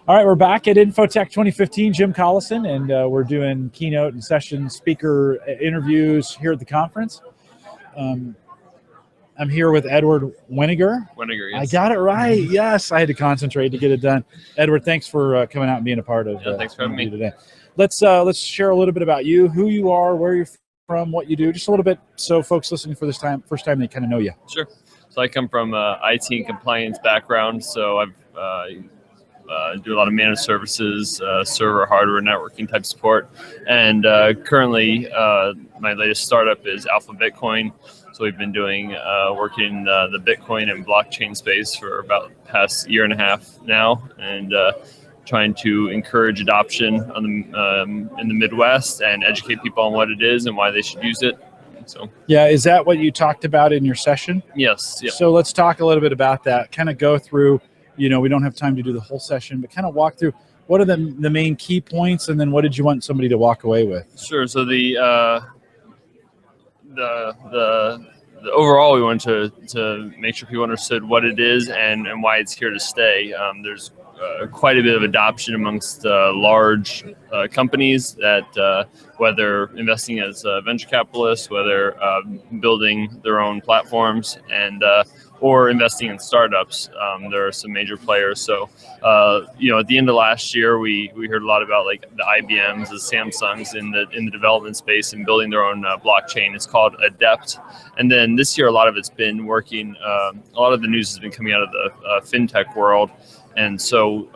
All right, we're back at Infotech 2015, Jim Collison, and we're doing keynote and session speaker interviews here at the conference. I'm here with Edward Weniger. Weniger, yes. I got it right. Yes, I had to concentrate to get it done. Edward, thanks for coming out and being a part of thanks for having me today. Let's share a little bit about you, who you are, where you're from, what you do, just a little bit, so folks listening for this first time, they kind of know you. Sure. So I come from IT and compliance background, so I've do a lot of managed services, server, hardware, networking type support. And currently, my latest startup is Alpha Bitcoin. So we've been doing working the Bitcoin and blockchain space for about the past year and a half now, and trying to encourage adoption on in the Midwest and educate people on what it is and why they should use it. So yeah, is that what you talked about in your session? Yes. Yeah. So let's talk a little bit about that. Kind of go through. You know, we don't have time to do the whole session, but kind of walk through what are the main key points, and then what did you want somebody to walk away with? Sure. So the overall, we wanted to make sure people understood what it is and why it's here to stay. There's quite a bit of adoption amongst large companies that whether investing as venture capitalists, whether building their own platforms, and or investing in startups. There are some major players. So, you know, at the end of last year, we heard a lot about like the IBMs, the Samsungs in the development space and building their own blockchain. It's called Adept. And then this year, a lot of it's been working. A lot of the news has been coming out of the fintech world, and so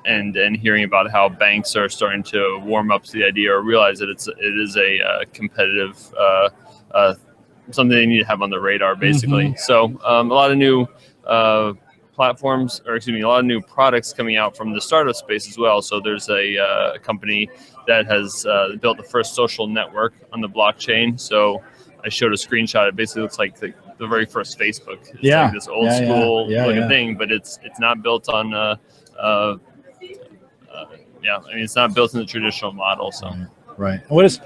and hearing about how banks are starting to warm up to the idea or realize that it is a competitive. Something they need to have on the radar, basically. Mm-hmm. So a lot of new platforms, or excuse me, a lot of new products coming out from the startup space as well. So there's a company that has built the first social network on the blockchain. So I showed a screenshot. It basically looks like the very first Facebook. It's like this old school looking thing, but it's not built on I mean, it's not built in the traditional model. So right. What is,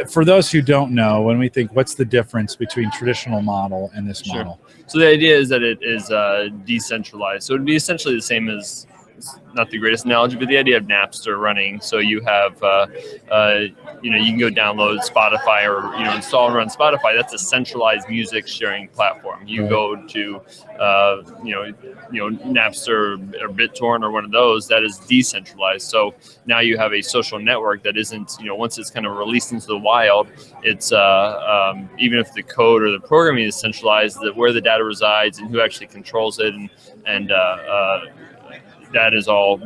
for those who don't know, when we think, what's the difference between traditional model and this model? So the idea is that it is decentralized. So it would be essentially the same as, not the greatest analogy, but the idea of Napster running. So you have, you know, you can go download Spotify or, you know, install and run Spotify. That's a centralized music sharing platform. You go to, you know, Napster or BitTorrent or one of those, that is decentralized. So now you have a social network that isn't, you know, once it's kind of released into the wild, it's even if the code or the programming is centralized, that where the data resides and who actually controls it, and that is all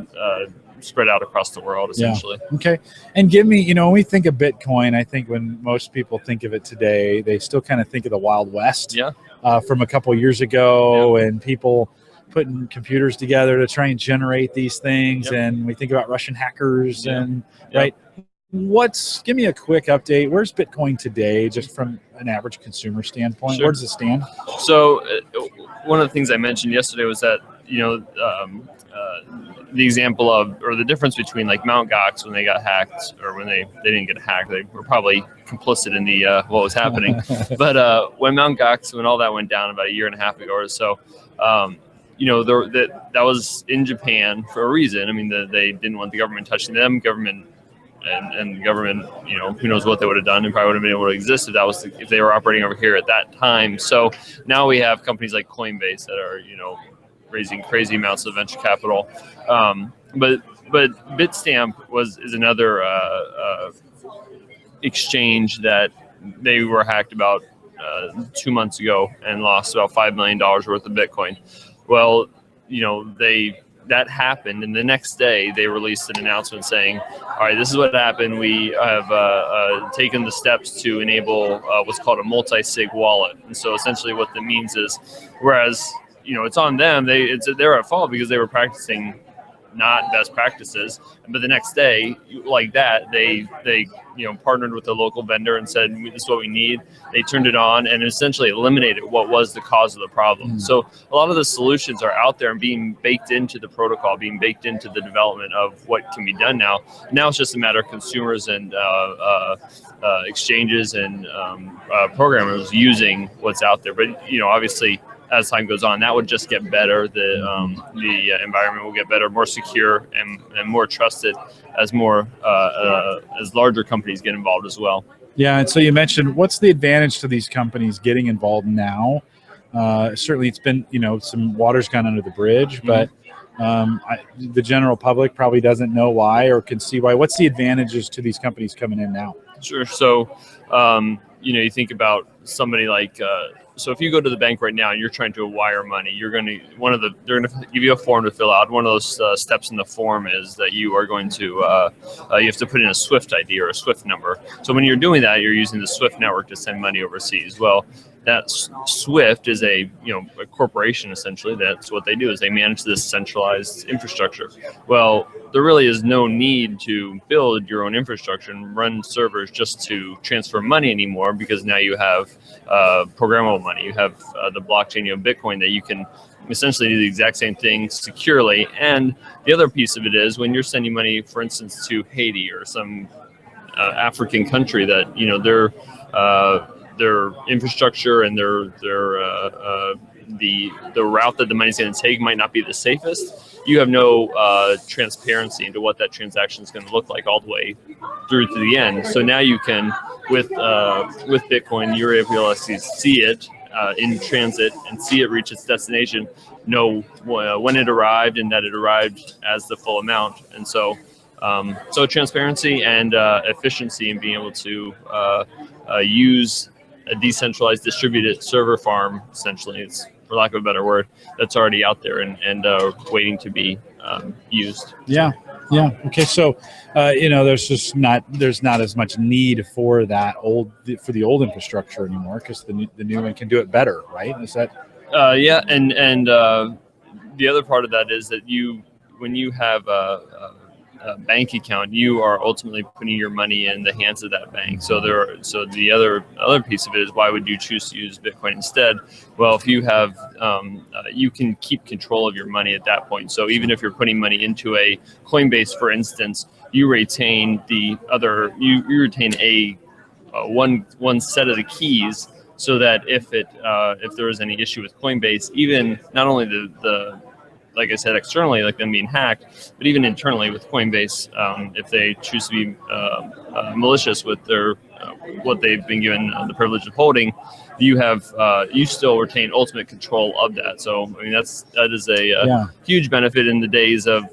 spread out across the world, essentially. Yeah. Okay. And give me, you know, when we think of Bitcoin, I think when most people think of it today, they still kind of think of the Wild West from a couple years ago, and people putting computers together to try and generate these things. And we think about Russian hackers and right. Give me a quick update. Where's Bitcoin today, just from an average consumer standpoint? Where does it stand? So one of the things I mentioned yesterday was that, you know, the example of, or the difference between like Mt. Gox when they got hacked, or when they didn't get hacked, they were probably complicit in the what was happening. But when Mt. Gox, when all that went down about a year and a half ago or so, you know, that was in Japan for a reason. I mean, they didn't want the government touching them. Government and government, you know, who knows what they would have done, and probably would have been able to exist if they were operating over here at that time. So now we have companies like Coinbase that are, you know, raising crazy amounts of venture capital, but Bitstamp is another exchange that they were hacked about 2 months ago and lost about $5 million worth of Bitcoin. Well, you know, that happened, and the next day they released an announcement saying, all right, this is what happened. We have taken the steps to enable what's called a multi-sig wallet. And so essentially what that means is, whereas, you know, it's on them, they're at fault because they were practicing not best practices, but the next day, like that, they you know, partnered with a local vendor and said, this is what we need. They turned it on and essentially eliminated what was the cause of the problem. So a lot of the solutions are out there and being baked into the protocol, being baked into the development of what can be done now. Now it's just a matter of consumers and exchanges and programmers using what's out there. But, you know, obviously as time goes on, that would just get better. The environment will get better, more secure, and more trusted as as larger companies get involved as well. Yeah, and so you mentioned, what's the advantage to these companies getting involved now? Certainly, it's been, some water's gone under the bridge, but the general public probably doesn't know why or can see why. What's the advantages to these companies coming in now? Sure. So, you think about somebody like, so if you go to the bank right now and you're trying to wire money, they're going to give you a form to fill out. One of those steps in the form is that you are going to, you have to put in a SWIFT ID or a SWIFT number. So when you're doing that, you're using the SWIFT network to send money overseas. Well, that SWIFT is a corporation, essentially. That's what they do, is they manage this centralized infrastructure. Well, there really is no need to build your own infrastructure and run servers just to transfer money anymore, because now you have programmable money. You have the blockchain, you have Bitcoin, that you can essentially do the exact same thing securely. And the other piece of it is, when you're sending money, for instance, to Haiti or some African country that their infrastructure and the route that the money's going to take might not be the safest, you have no transparency into what that transaction is going to look like all the way through to the end. So now you can, with Bitcoin, you're able to see it in transit and see it reach its destination, know when it arrived and that it arrived as the full amount. And so transparency and efficiency in being able to use a decentralized distributed server farm, essentially, it's, for lack of a better word, that's already out there and waiting to be used. Yeah. Okay. So, there's not as much need for the old infrastructure anymore, because the new one can do it better, right? Is that? Yeah. And the other part of that is that when you have a bank account, you are ultimately putting your money in the hands of that bank. So the other piece of it is, why would you choose to use Bitcoin instead? Well, if you have, you can keep control of your money at that point. So even if you're putting money into a Coinbase, for instance, you retain you retain one set of the keys, so that if there was any issue with Coinbase, even not only the like I said, externally, like them being hacked, but even internally with Coinbase, if they choose to be malicious with their what they've been given the privilege of holding, you still retain ultimate control of that. So I mean, that is a huge benefit in the days of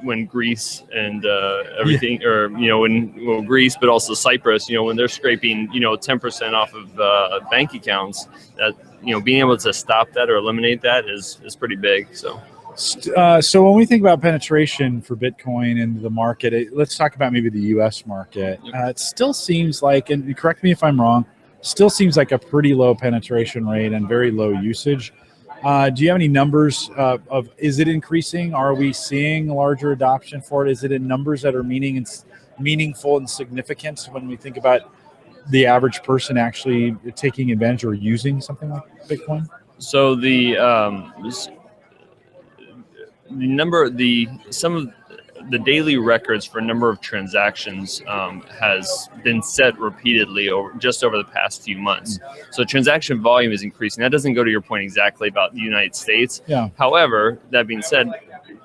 when Greece and everything, or Greece, but also Cyprus, when they're scraping 10% off of bank accounts, that being able to stop that or eliminate that is pretty big. So when we think about penetration for Bitcoin into the market, let's talk about maybe the U.S. market. It still seems like, and correct me if I'm wrong, still seems like a pretty low penetration rate and very low usage. Do you have any numbers of is it increasing? Are we seeing larger adoption for it? Is it in numbers that are meaningful and significant when we think about the average person actually taking advantage or using something like Bitcoin? So some of the daily records for number of transactions has been set repeatedly over the past few months. So transaction volume is increasing. That doesn't go to your point exactly about the United States. Yeah. However, that being said,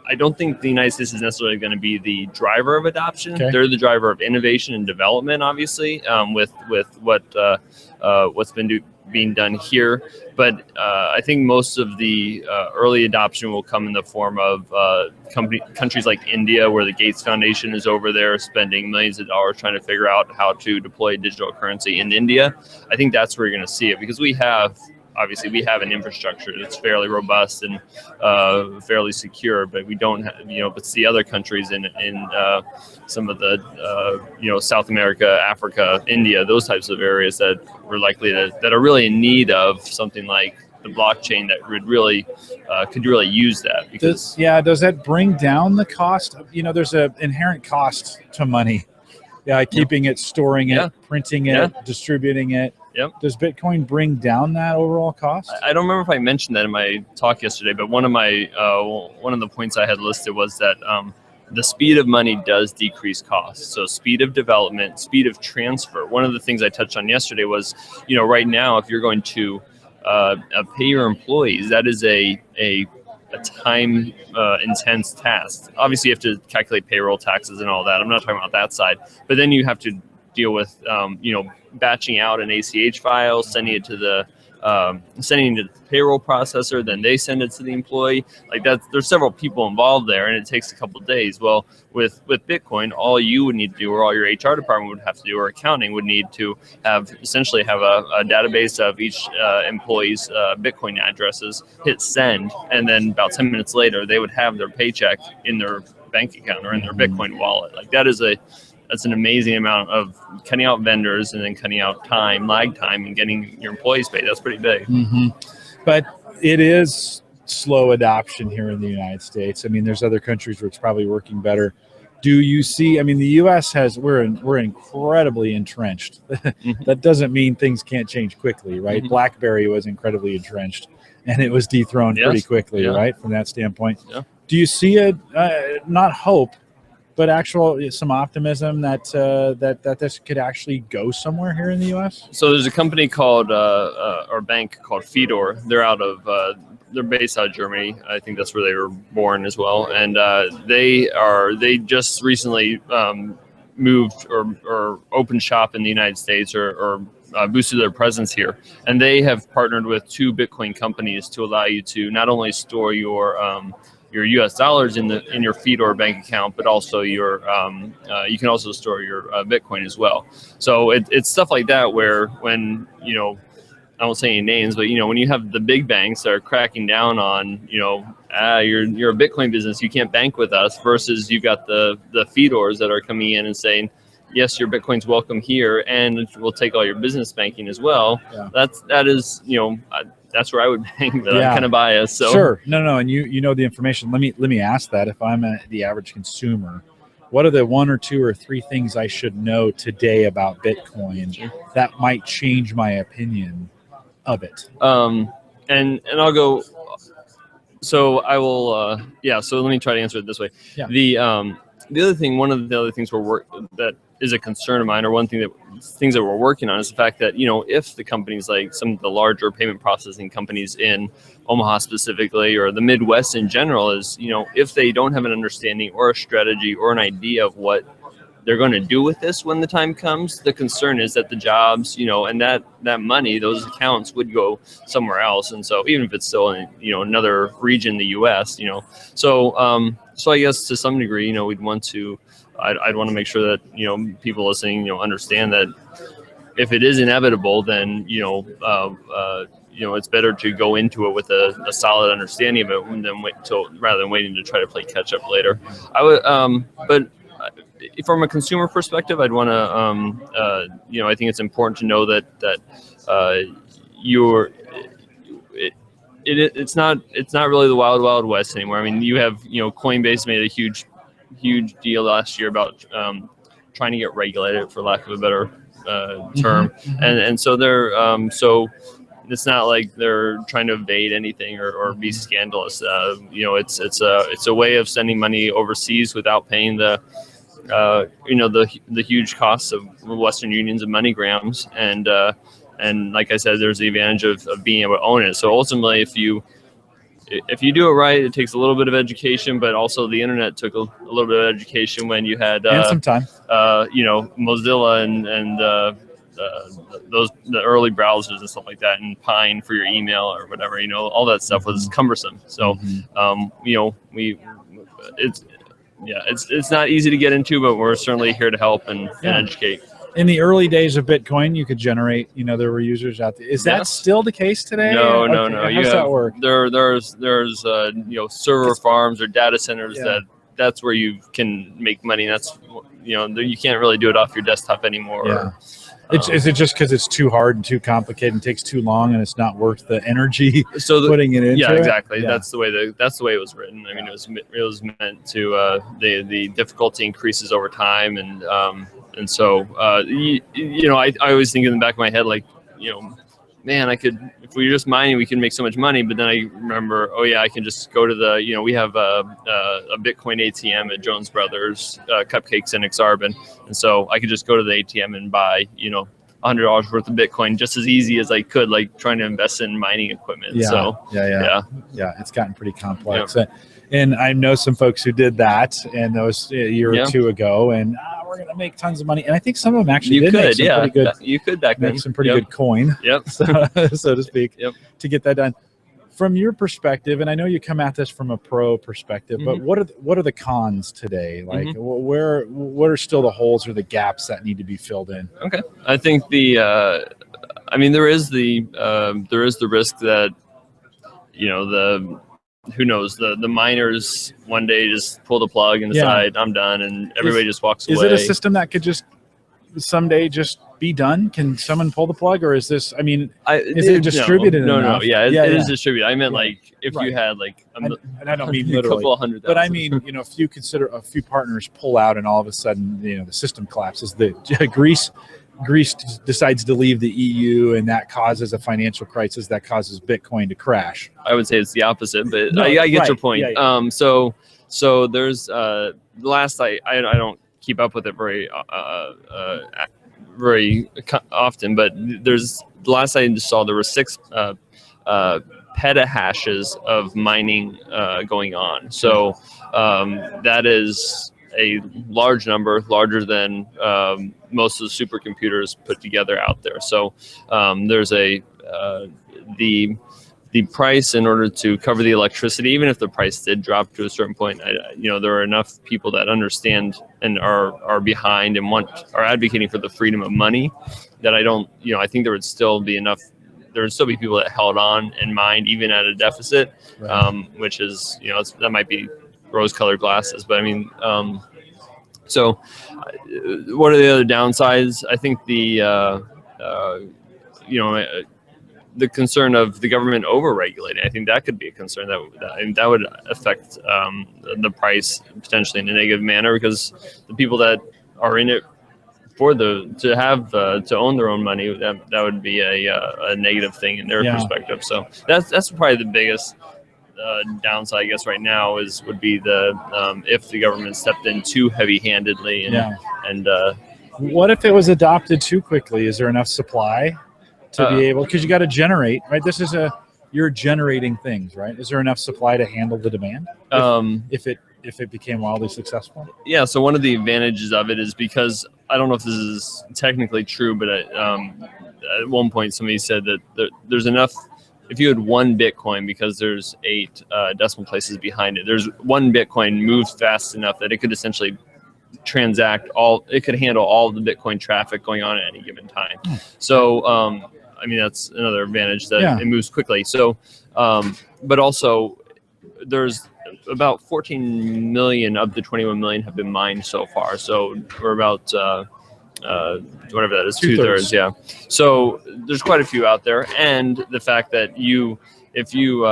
I don't think the United States is necessarily going to be the driver of adoption. Okay. They're the driver of innovation and development, obviously, with what's been being done here. But I think most of the early adoption will come in the form of countries like India, where the Gates Foundation is over there spending millions of dollars trying to figure out how to deploy digital currency in India. I think that's where you're going to see it, because we have an infrastructure that's fairly robust and fairly secure, but we don't have, it's the other countries in some of the, South America, Africa, India, those types of areas that we're likely that are really in need of something like the blockchain that would really could really use that. Because does that bring down the cost? There's an inherent cost to money. Yeah, keeping it, storing it, printing it, distributing it. Yep. Does Bitcoin bring down that overall cost? I don't remember if I mentioned that in my talk yesterday, but one of the points I had listed was that the speed of money does decrease costs. So speed of development, speed of transfer. One of the things I touched on yesterday was, right now, if you're going to pay your employees, that is a time intense task. Obviously, you have to calculate payroll taxes and all that. I'm not talking about that side, but then you have to deal with batching out an ACH file, sending it to the payroll processor, then they send it to the employee. Like that, there's several people involved there, and it takes a couple of days. Well, with Bitcoin, all you would need to do, or all your HR department would have to do, or accounting would need to essentially have a database of each employee's Bitcoin addresses, hit send, and then about 10 minutes later, they would have their paycheck in their bank account or in their Bitcoin wallet. Like that's an amazing amount of cutting out vendors and then cutting out lag time, and getting your employees paid. That's pretty big. Mm-hmm. But it is slow adoption here in the United States. I mean, there's other countries where it's probably working better. Do you see? I mean, the U.S. we're incredibly entrenched. That doesn't mean things can't change quickly, right? BlackBerry was incredibly entrenched, and it was dethroned pretty quickly, right? From that standpoint, do you see not hope, but some optimism that this could actually go somewhere here in the U.S.? So there's a company called or bank called Fedor. They're based out of Germany. I think that's where they were born as well. And they just recently moved or opened shop in the United States or boosted their presence here. And they have partnered with 2 Bitcoin companies to allow you to not only store your US dollars in your Fedor bank account, but also you can also store your Bitcoin as well. So it's stuff like that where when, I won't say any names, but when you have the big banks that are cracking down on, you're a Bitcoin business, you can't bank with us, versus you've got the Fedors that are coming in and saying, yes, your Bitcoin's welcome here, and we'll take all your business banking as well. Yeah. That's where I would bank, but I'm kind of biased. So sure, no, and you know the information. Let me ask that. If I'm the average consumer, what are the 1 or 2 or 3 things I should know today about Bitcoin that might change my opinion of it? And I'll go. So I will. So let me try to answer it this way. Yeah. The other thing, one of the other things that is a concern of mine, or things that we're working on, is the fact that, if the companies, like some of the larger payment processing companies in Omaha specifically, or the Midwest in general, is, if they don't have an understanding or a strategy or an idea of what they're going to do with this when the time comes, the concern is that the jobs, and that money, those accounts would go somewhere else. And so even if it's still in, another region in the U.S., so I guess to some degree, we'd want to, I'd want to make sure that, people listening, understand that if it is inevitable, then, it's better to go into it with a solid understanding of it rather than waiting to try to play catch up later. I would, but from a consumer perspective, I'd want to, I think it's important to know that it's not really the wild west anymore. I mean, you have, Coinbase made a huge deal last year about trying to get regulated, for lack of a better term, and so they're so it's not like they're trying to evade anything or be scandalous. It's a way of sending money overseas without paying the huge costs of Western unions and MoneyGrams, and like I said, there's the advantage of being able to own it. So ultimately, if you do it right, it takes a little bit of education, but also the internet took a little bit of education when you had and some time. Mozilla and the early browsers and stuff like that, and Pine for your email or whatever. All that stuff was cumbersome. So it's not easy to get into, but we're certainly here to help and educate. In the early days of Bitcoin, you could generate, there were users out there. Is that still the case today? No. How does that work? There's server farms or data centers that's where you can make money. That's, you can't really do it off your desktop anymore. Yeah. Is it just because it's too hard and too complicated and takes too long, and it's not worth the energy putting it into? Yeah, exactly. Yeah. That's the way it was written. I mean, it was meant to the difficulty increases over time, and so I always think in the back of my head, like, man, if we were just mining, we can make so much money. But then I remember, oh yeah, I can just go to we have a Bitcoin ATM at Jones Brothers, Cupcakes and Exarban. And so I could just go to the ATM and buy, $100 worth of Bitcoin just as easy as I could, like trying to invest in mining equipment. Yeah, so yeah. It's gotten pretty complex. Yeah. And I know some folks who did that, and that was a year or two ago, and we're going to make tons of money. And I think some of them actually did make some pretty good. You could back then. Make some pretty good coin, so to speak, to get that done. From your perspective, and I know you come at this from a pro perspective, but what are the cons today? Like, what are still the holes or the gaps that need to be filled in? Okay, I think there is the risk that who knows, the miners one day just pull the plug and decide I'm done, and everybody just walks away. Is it a system that could just someday just be done? Can someone pull the plug, or is this? I mean, is it distributed? No. It is distributed. I meant like if you had like, and I don't mean literally, a couple 100,000. But I mean, if you consider a few partners pull out, and all of a sudden, the system collapses. The Greece decides to leave the EU, and that causes a financial crisis that causes Bitcoin to crash. I would say it's the opposite, but I get your point. So there's last I don't keep up with it very often, but there's the last I saw there were 6 petahashes of mining going on. So that is a large number, larger than most of the supercomputers put together out there. So there's the price in order to cover the electricity, even if the price did drop to a certain point, there are enough people that understand and are behind and are advocating for the freedom of money that I think there would still be enough. There would still be people that held on and mined even at a deficit, which is, that might be rose-colored glasses. But I mean, so what are the other downsides? I think the concern of the government over-regulating, I think that could be a concern that would affect the price potentially in a negative manner, because the people that are in it to own their own money, that would be a negative thing in their perspective. So that's probably the biggest downside, I guess, right now would be if the government stepped in too heavy-handedly and what if it was adopted too quickly? Is there enough supply to be able, because you got to generate, right? You're generating things, right? Is there enough supply to handle the demand if it became wildly successful? Yeah. So one of the advantages of it is, because I don't know if this is technically true, but at one point somebody said that there's enough. If you had 1 Bitcoin, because there's 8 decimal places behind it, there's 1 Bitcoin moves fast enough that it could essentially it could handle all of the Bitcoin traffic going on at any given time. So, that's another advantage, that it moves quickly. So, but also there's about 14 million of the 21 million have been mined so far. So we're about, whatever that is, 2/3. Yeah. So there's quite a few out there. And the fact that if you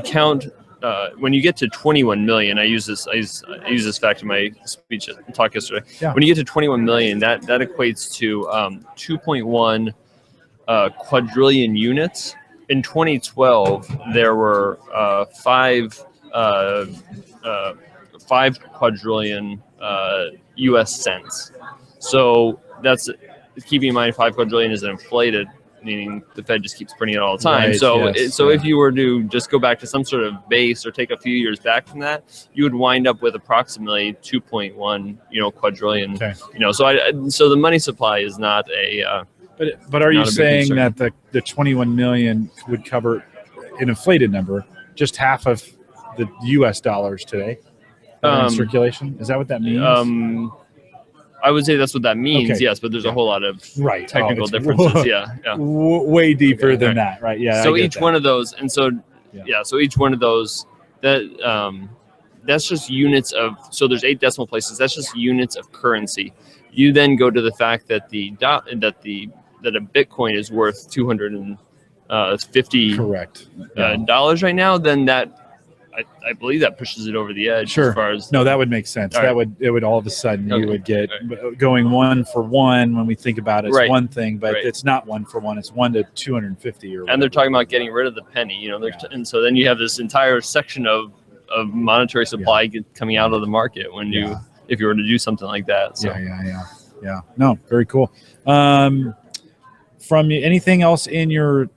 count, when you get to 21 million, I use this fact in my talk yesterday. Yeah. When you get to 21 million, that equates to 2.1 quadrillion units. In 2012, there were 5 quadrillion U.S. cents. So that's, keeping in mind 5 quadrillion is inflated, meaning the Fed just keeps printing it all the time. Right, if you were to just go back to some sort of base or take a few years back from that, you would wind up with approximately 2.1 quadrillion. Okay. So the money supply is not a but are you saying that the 21 million would cover an inflated number, just half of the U.S. dollars today in circulation? Is that what that means? I would say that's what that means, okay. Yes, but there's a whole lot of technical differences. Way deeper than that, right? Yeah. So each one of those, and so so each one of those, that's just units of. So there's 8 decimal places. That's just units of currency. You then go to the fact that that a Bitcoin is worth $250 dollars right now. Then that, I believe that pushes it over the edge. Sure. As far as no, that would make sense. All right. It would all of a sudden Okay. you would get going 1 for 1 when we think about it. It's Right. one thing, but Right. it's not 1 for 1. It's 1 to 250 or whatever. And they're talking about getting rid of the penny, and so then you have this entire section of monetary supply coming out of the market when if you were to do something like that. So. Yeah. No, very cool. From anything else in your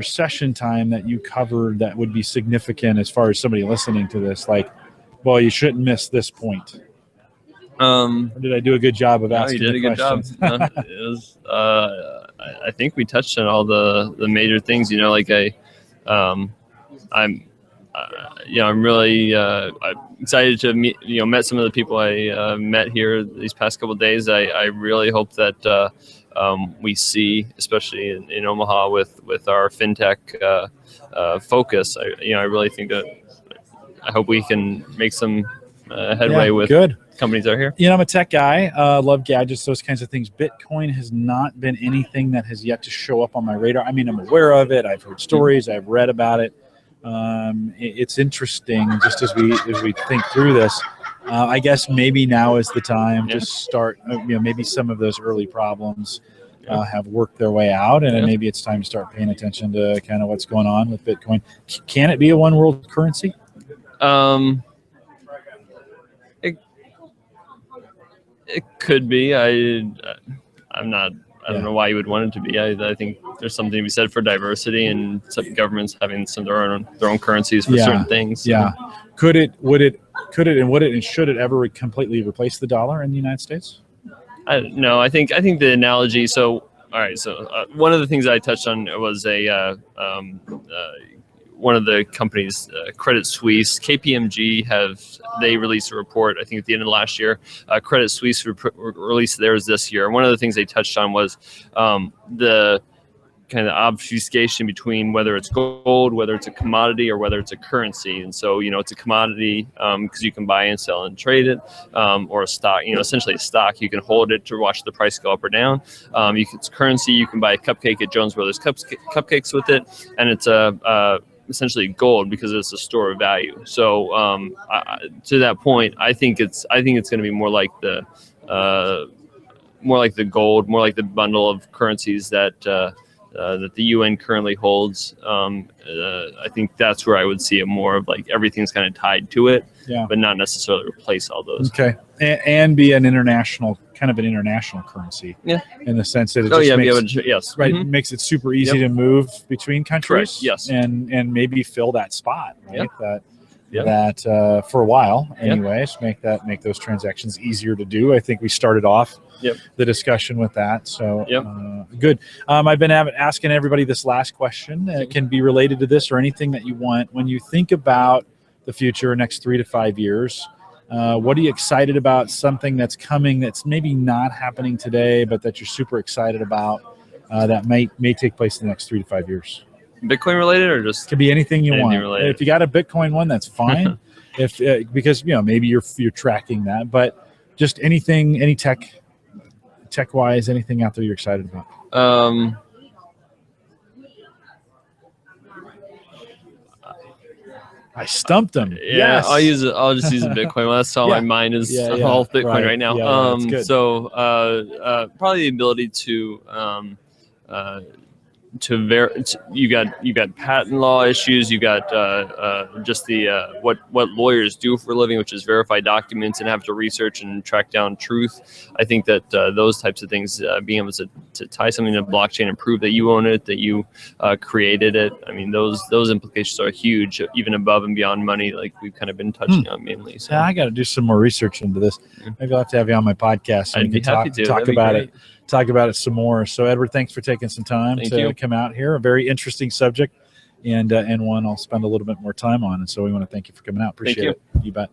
session time that you covered that would be significant as far as somebody listening to this, like, well, you shouldn't miss this point. Or did I do a good job of asking? You did a good job. It was, I think we touched on all the major things. I'm really excited to meet. Met some of the people I met here these past couple of days. I really hope that we see, especially in Omaha, with our fintech focus. I really think that I hope we can make some headway with companies that are here. I'm a tech guy. Love gadgets, those kinds of things. Bitcoin has not been anything that has yet to show up on my radar. I mean, I'm aware of it. I've heard stories. I've read about it. It's interesting just as we think through this. I guess maybe now is the time to start, maybe some of those early problems have worked their way out, and then maybe it's time to start paying attention to kind of what's going on with Bitcoin. Can it be a one world currency? It could be. I don't know why you would want it to be. I think there's something to be said for diversity and some governments having their own currencies for certain things. Yeah. Would it, and should it ever completely replace the dollar in the United States? No, I think the analogy. So, all right. So one of the things I touched on was one of the companies, Credit Suisse, KPMG, they released a report, I think at the end of last year. Credit Suisse released theirs this year. And one of the things they touched on was the kind of obfuscation between whether it's gold, whether it's a commodity, or whether it's a currency. And so, it's a commodity because you can buy and sell and trade it, or a stock, essentially a stock. You can hold it to watch the price go up or down. It's currency. You can buy a cupcake at Jones Brothers Cupcakes with it, and it's essentially gold because it's a store of value. So to that point, I think it's going to be more like the gold, more like the bundle of currencies that the UN currently holds. I think that's where I would see it more of like everything's kind of tied to it, but not necessarily replace all those. Okay, and be an international currency. Yeah. In the sense that it makes it super easy to move between countries. Correct. Yes. And maybe fill that spot, right? That for a while, anyways, make those transactions easier to do. I think we started off the discussion with that. So good. I've been asking everybody this last question. It can be related to this or anything that you want. When you think about the future, next 3 to 5 years, what are you excited about? Something that's coming that's maybe not happening today, but that you're super excited about that may take place in the next 3 to 5 years? Bitcoin related, or just could be anything you want. Related. If you got a Bitcoin one, that's fine. Because maybe you're tracking that, but just anything, any tech wise, anything out there you're excited about. I stumped him. Yeah, yes. I'll just use a Bitcoin one. That's all my mind is all Bitcoin right now. So probably the ability you got patent law issues. You got just the what lawyers do for a living, which is verify documents and have to research and track down truth. I think that those types of things, being able to tie something to blockchain and prove that you own it, that you created it. I mean, those implications are huge, even above and beyond money, like we've kind of been touching on mainly. So I got to do some more research into this. Maybe I'll have to have you on my podcast so we can talk about it. Talk about it some more. So Edward, thanks for taking some time to come out here. A very interesting subject and one I'll spend a little bit more time on. And so we want to thank you for coming out. Appreciate it. You bet.